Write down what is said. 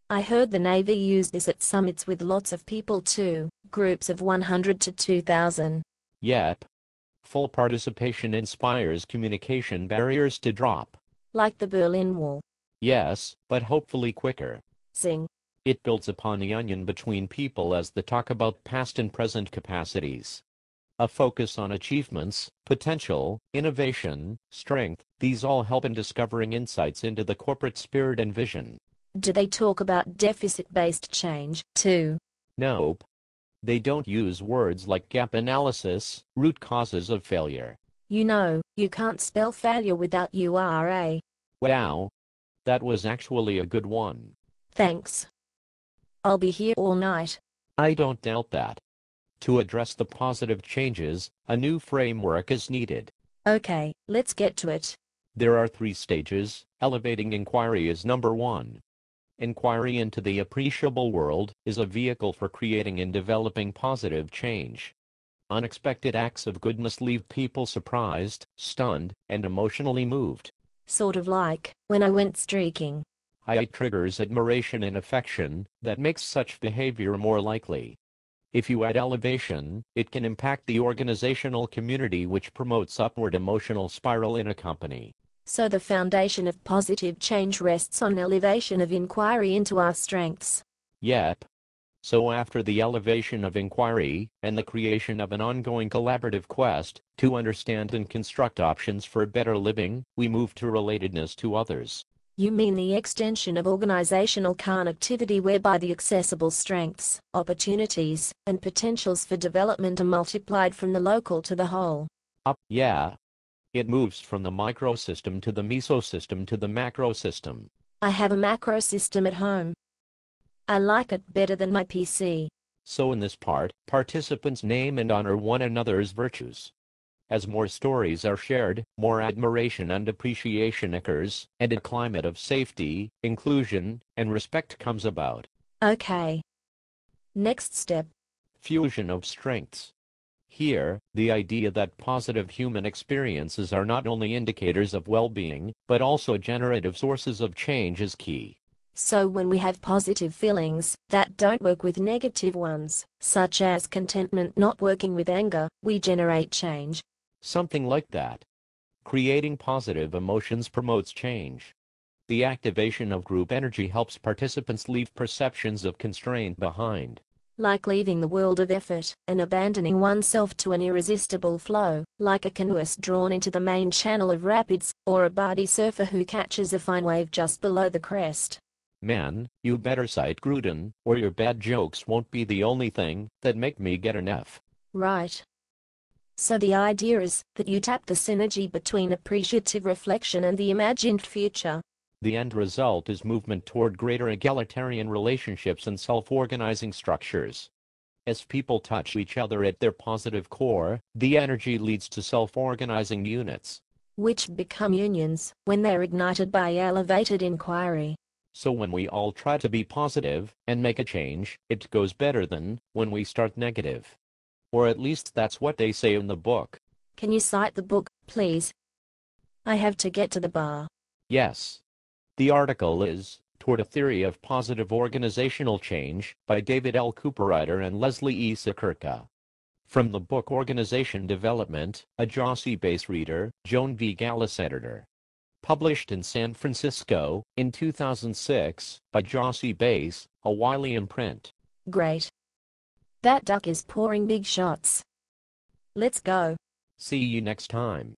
I heard the Navy use this at summits with lots of people too, groups of 100 to 2,000. Yep. Full participation inspires communication barriers to drop. Like the Berlin Wall. Yes, but hopefully quicker. Zing. It builds upon the onion between people as they talk about past and present capacities. A focus on achievements, potential, innovation, strength, these all help in discovering insights into the corporate spirit and vision. Do they talk about deficit-based change, too? Nope. They don't use words like gap analysis, root causes of failure. You know, you can't spell failure without URA. Wow. That was actually a good one. Thanks. I'll be here all night. I don't doubt that. To address the positive changes, a new framework is needed. Okay, let's get to it. There are 3 stages. Elevating inquiry is number 1. Inquiry into the appreciable world is a vehicle for creating and developing positive change. Unexpected acts of goodness leave people surprised, stunned, and emotionally moved. Sort of like when I went streaking. It triggers admiration and affection that makes such behavior more likely. If you add elevation, it can impact the organizational community, which promotes upward emotional spiral in a company. So the foundation of positive change rests on elevation of inquiry into our strengths. Yep. So after the elevation of inquiry and the creation of an ongoing collaborative quest to understand and construct options for better living, we move to relatedness to others. You mean the extension of organizational connectivity, whereby the accessible strengths, opportunities, and potentials for development are multiplied from the local to the whole. Yeah. It moves from the microsystem to the mesosystem to the macrosystem. I have a macro system at home. I like it better than my PC. So in this part, participants name and honor one another's virtues. As more stories are shared, more admiration and appreciation occurs, and a climate of safety, inclusion, and respect comes about. Okay. Next step. Fusion of strengths. Here, the idea that positive human experiences are not only indicators of well-being, but also generative sources of change is key. So when we have positive feelings that don't work with negative ones, such as contentment not working with anger, we generate change. Something like that. Creating positive emotions promotes change. The activation of group energy helps participants leave perceptions of constraint behind. Like leaving the world of effort and abandoning oneself to an irresistible flow, like a canoeist drawn into the main channel of rapids, or a body surfer who catches a fine wave just below the crest. Man, you better cite Grudem, or your bad jokes won't be the only thing that make me get an F. Right. So the idea is that you tap the synergy between appreciative reflection and the imagined future. The end result is movement toward greater egalitarian relationships and self-organizing structures. As people touch each other at their positive core, the energy leads to self-organizing units, which become unions when they're ignited by elevated inquiry. So when we all try to be positive and make a change, it goes better than when we start negative. Or at least that's what they say in the book. Can you cite the book, please? I have to get to the bar. Yes. The article is Toward a Theory of Positive Organizational Change by David L. Cooperrider and Leslie E. Sekurka. From the book Organization Development, a Jossie Base reader, Joan V. Gallus editor. Published in San Francisco in 2006 by Jossie Base, a Wiley imprint. Great. That duck is pouring big shots. Let's go. See you next time.